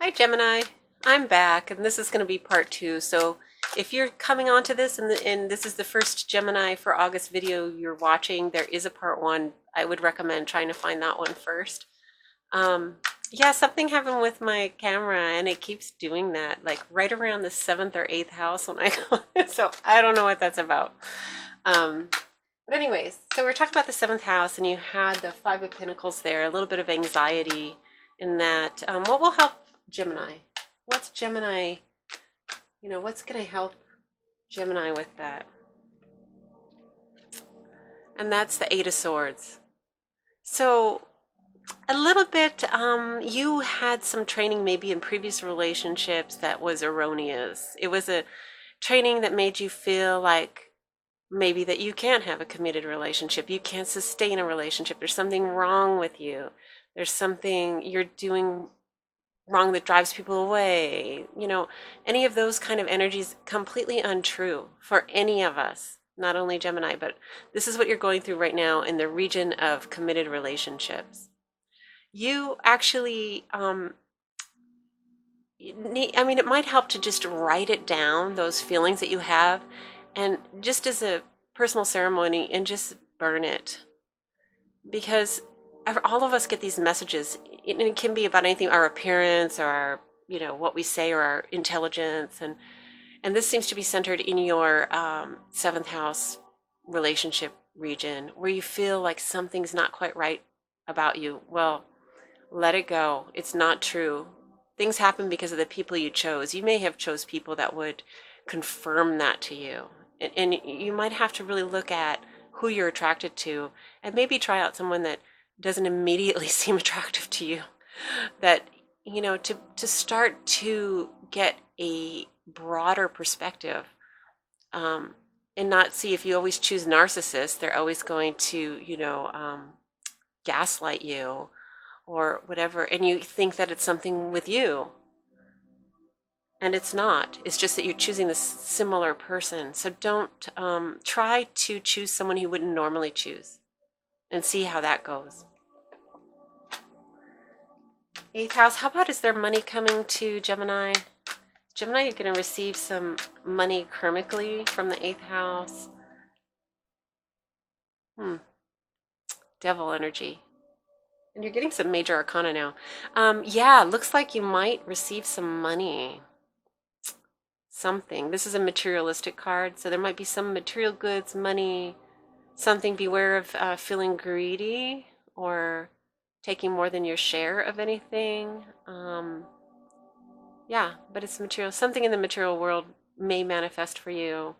Hi Gemini, I'm back and this is going to be part two. So if you're coming onto this and this is the first Gemini for August video you're watching, there is a part one. I would recommend trying to find that one first. Yeah, something happened with my camera and it keeps doing that, like right around the 7th or 8th house when I go. So I don't know what that's about. But anyways, so we're talking about the 7th house and you had the Five of Pentacles there, a little bit of anxiety in that. What will help Gemini? What's Gemini, what's going to help Gemini with that? And that's the Eight of Swords. So a little bit, you had some training maybe in previous relationships that was erroneous. It was a training that made you feel like maybe that you can't have a committed relationship. You can't sustain a relationship. There's something wrong with you. There's something you're doing wrong that drives people away. Any of those kind of energies, completely untrue for any of us, not only Gemini, but this is what you're going through right now in the region of committed relationships. You actually, it might help to just write it down, those feelings that you have, and just as a personal ceremony, and just burn it. Because all of us get these messages, and it can be about anything, our appearance or our, what we say, or our intelligence. And this seems to be centered in your 7th house relationship region, where you feel like something's not quite right about you. Well, let it go. It's not true. Things happen because of the people you chose. You may have chose people that would confirm that to you. And you might have to really look at who you're attracted to and maybe try out someone that doesn't immediately seem attractive to you. That, to start to get a broader perspective, and not see, if you always choose narcissists, they're always going to, gaslight you or whatever, and you think that it's something with you. And it's not. It's just that you're choosing this similar person. So don't try to choose someone you wouldn't normally choose, and see how that goes. 8th house, how about, is there money coming to Gemini? Gemini, you're going to receive some money karmically from the 8th house. Devil energy. And you're getting some major arcana now. Yeah, looks like you might receive some money. Something. This is a materialistic card, so there might be some material goods, money, something. Beware of feeling greedy or taking more than your share of anything. Yeah, but it's material. Something in the material world may manifest for you.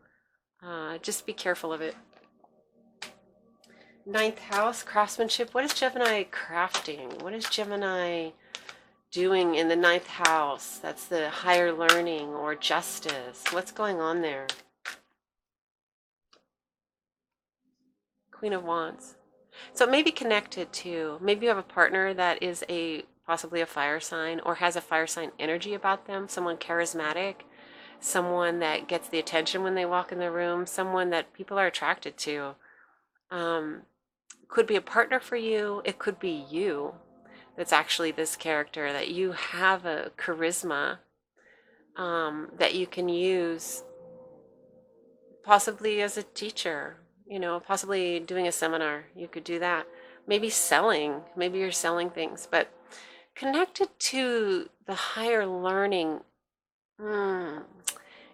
Just be careful of it. 9th house, craftsmanship. What is Gemini crafting? What is Gemini doing in the 9th house? That's the higher learning or justice. What's going on there? Queen of Wands. So it may be connected to, maybe you have a partner that is possibly a fire sign, or has a fire sign energy about them, someone charismatic, someone that gets the attention when they walk in the room, someone that people are attracted to. Could be a partner for you. It could be you that's actually this character, that you have a charisma that you can use, possibly as a teacher, possibly doing a seminar. You could do that. Maybe selling. Maybe you're selling things, but connected to the higher learning.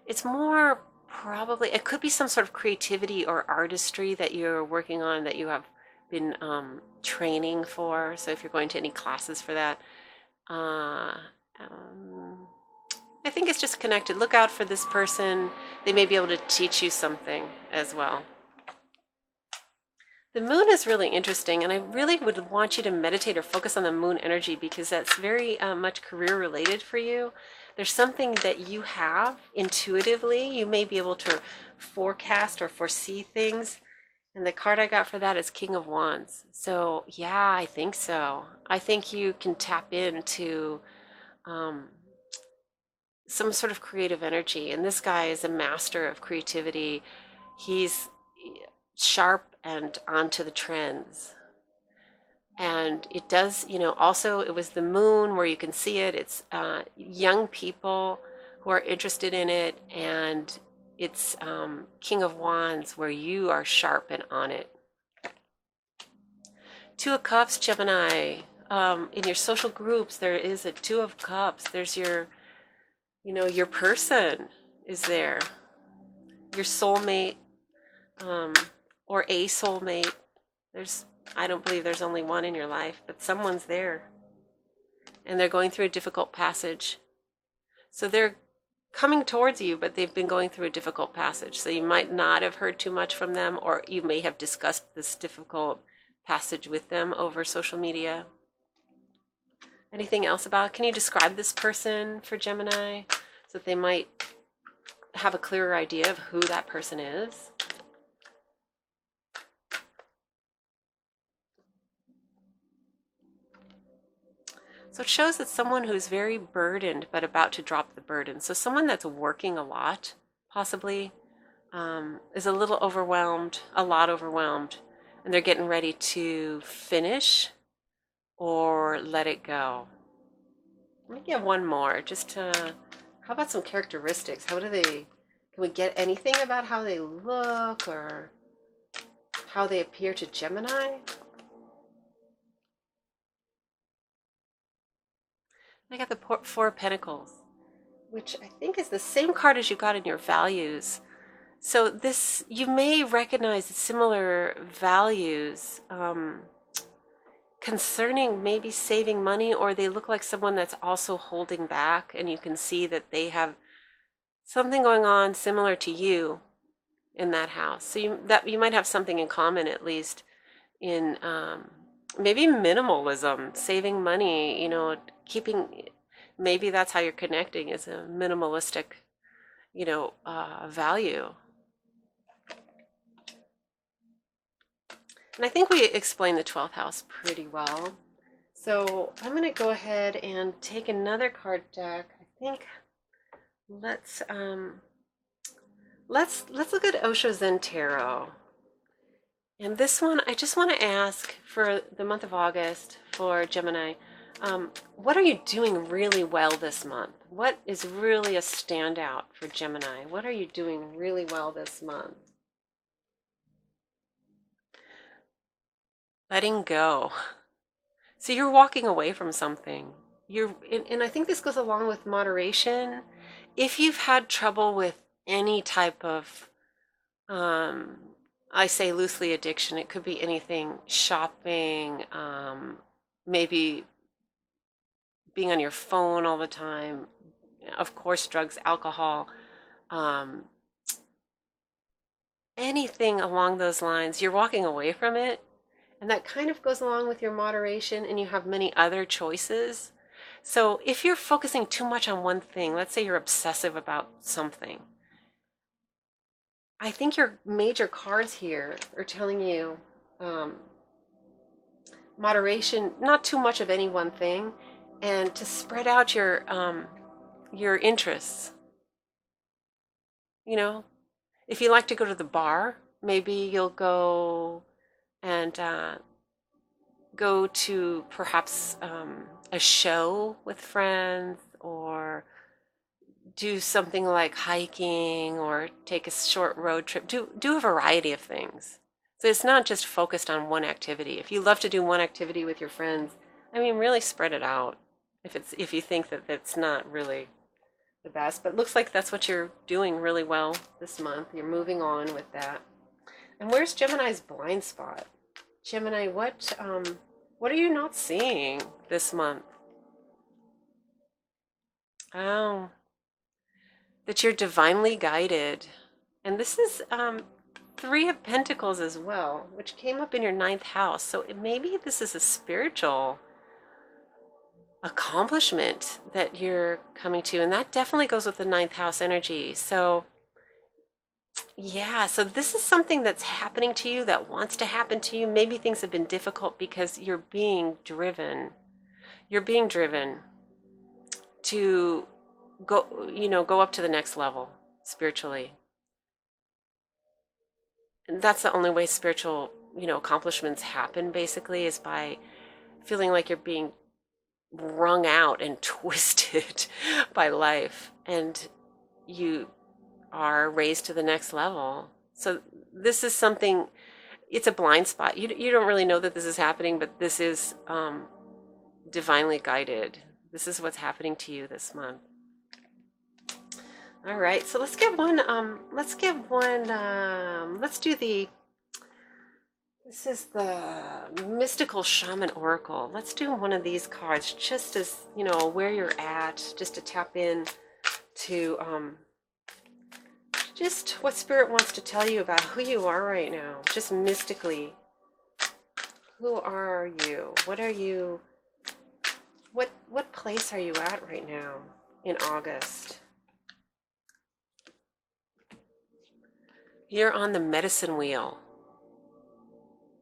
It's more probably, it could be some sort of creativity or artistry that you're working on, that you have been training for. So if you're going to any classes for that, I think it's just connected. Look out for this person. They may be able to teach you something as well. The moon is really interesting, and I really would want you to meditate or focus on the moon energy, because that's very much career related for you. There's something that you have intuitively. You may be able to forecast or foresee things. And the card I got for that is King of Wands. So yeah, I think so. I think you can tap into some sort of creative energy. And this guy is a master of creativity. He's sharp and onto the trends. And it does, also it was the moon where you can see it. It's young people who are interested in it, and it's King of Wands where you are sharp and on it. Two of Cups, Gemini. In your social groups, there is a Two of Cups. There's your person is there, your soulmate, um, or a soulmate. I don't believe there's only one in your life, but someone's there, and they're going through a difficult passage. So they're coming towards you, but they've been going through a difficult passage. So you might not have heard too much from them, or you may have discussed this difficult passage with them over social media. Anything else about, can you describe this person for Gemini so that they might have a clearer idea of who that person is? So it shows that someone who's very burdened but about to drop the burden. So someone that's working a lot, possibly, is a little overwhelmed, a lot overwhelmed, and they're getting ready to finish or let it go. Let me get one more. How about some characteristics? Can we get anything about how they look or how they appear to Gemini? I got the Four of Pentacles, which I think is the same card as you got in your values. So you may recognize similar values concerning maybe saving money, or they look like someone that's also holding back, and you can see that they have something going on similar to you in that house. So you might have something in common, at least in maybe minimalism, saving money, keeping, maybe that's how you're connecting, is a minimalistic, value. And I think we explained the 12th house pretty well. So I'm going to go ahead and take another card deck. I think let's look at Osho Zen Tarot. And this one, I just want to ask for the month of August for Gemini, what are you doing really well this month? What is really a standout for Gemini? What are you doing really well this month? Letting go. So you're walking away from something. And I think this goes along with moderation. If you've had trouble with any type of, I say loosely addiction, it could be anything, shopping, maybe being on your phone all the time, of course, drugs, alcohol, anything along those lines, you're walking away from it. And that kind of goes along with your moderation, and you have many other choices. So if you're focusing too much on one thing, let's say you're obsessive about something, I think your major cards here are telling you moderation, not too much of any one thing, and to spread out your interests. If you like to go to the bar, maybe you'll go and go to perhaps a show with friends, or do something like hiking, or take a short road trip. Do a variety of things. So it's not just focused on one activity. If you love to do one activity with your friends, really spread it out. If you think that that's not really the best, but it looks like that's what you're doing really well this month. You're moving on with that. And where's Gemini's blind spot? Gemini, what are you not seeing this month? Oh, that you're divinely guided. And this is Three of Pentacles as well, which came up in your 9th house. So maybe this is a spiritual accomplishment that you're coming to. And that definitely goes with the 9th house energy. So yeah, so this is something that's happening to you, that wants to happen to you. Maybe things have been difficult because you're being driven. You're being driven to go up to the next level spiritually. And that's the only way spiritual, accomplishments happen, basically, is by feeling like you're being wrung out and twisted by life, and you are raised to the next level. So this is something, it's a blind spot. You don't really know that this is happening, but this is divinely guided. This is what's happening to you this month. All right, so let's do this is the Mystical Shaman Oracle. Let's do one of these cards, just as, you know, where you're at, just to tap in to just what Spirit wants to tell you about who you are right now, just mystically. Who are you? What are you? What place are you at right now in August? You're on the Medicine Wheel.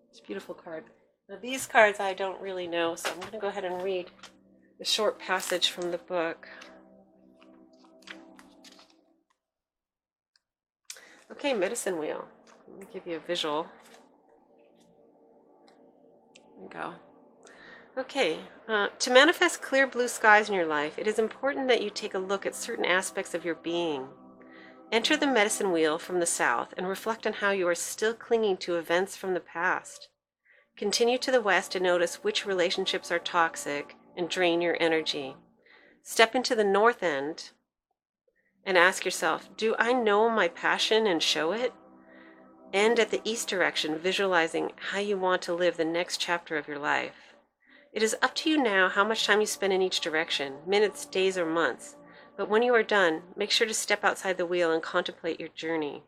It's a beautiful card. Now these cards I don't really know, so I'm going to go ahead and read a short passage from the book. Okay, Medicine Wheel. Let me give you a visual. There you go. Okay, to manifest clear blue skies in your life, it is important that you take a look at certain aspects of your being. Enter the Medicine Wheel from the south and reflect on how you are still clinging to events from the past. Continue to the west and notice which relationships are toxic and drain your energy. Step into the north end and ask yourself, do I know my passion and show it? End at the east direction, visualizing how you want to live the next chapter of your life. It is up to you now how much time you spend in each direction, minutes, days, or months. But when you are done, make sure to step outside the wheel and contemplate your journey.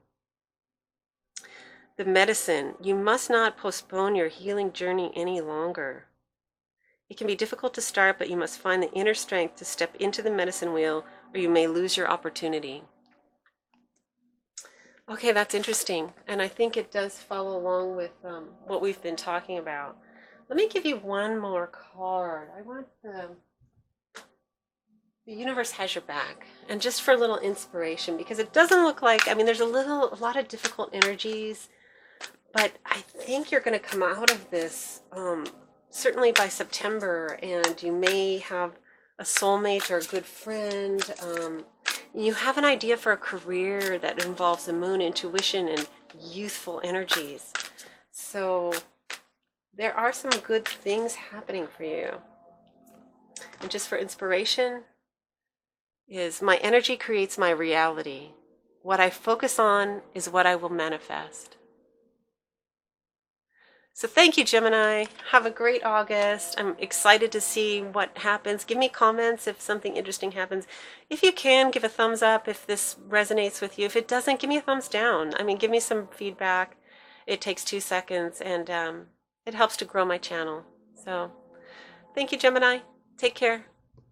The medicine, you must not postpone your healing journey any longer. It can be difficult to start, but you must find the inner strength to step into the medicine wheel, or you may lose your opportunity. Okay, that's interesting, and I think it does follow along with what we've been talking about. Let me give you one more card. I want the universe has your back, and just for a little inspiration, because it doesn't look like, I mean, there's a lot of difficult energies, but I think you're going to come out of this certainly by September, and you may have a soulmate or a good friend. You have an idea for a career that involves the moon, intuition, and youthful energies. So there are some good things happening for you. And just for inspiration is, my energy creates my reality. What I focus on is what I will manifest. So thank you, Gemini. Have a great August. I'm excited to see what happens. Give me comments if something interesting happens. If you can, give a thumbs up if this resonates with you. If it doesn't, give me a thumbs down. I mean, give me some feedback. It takes 2 seconds, and it helps to grow my channel. So thank you, Gemini. Take care.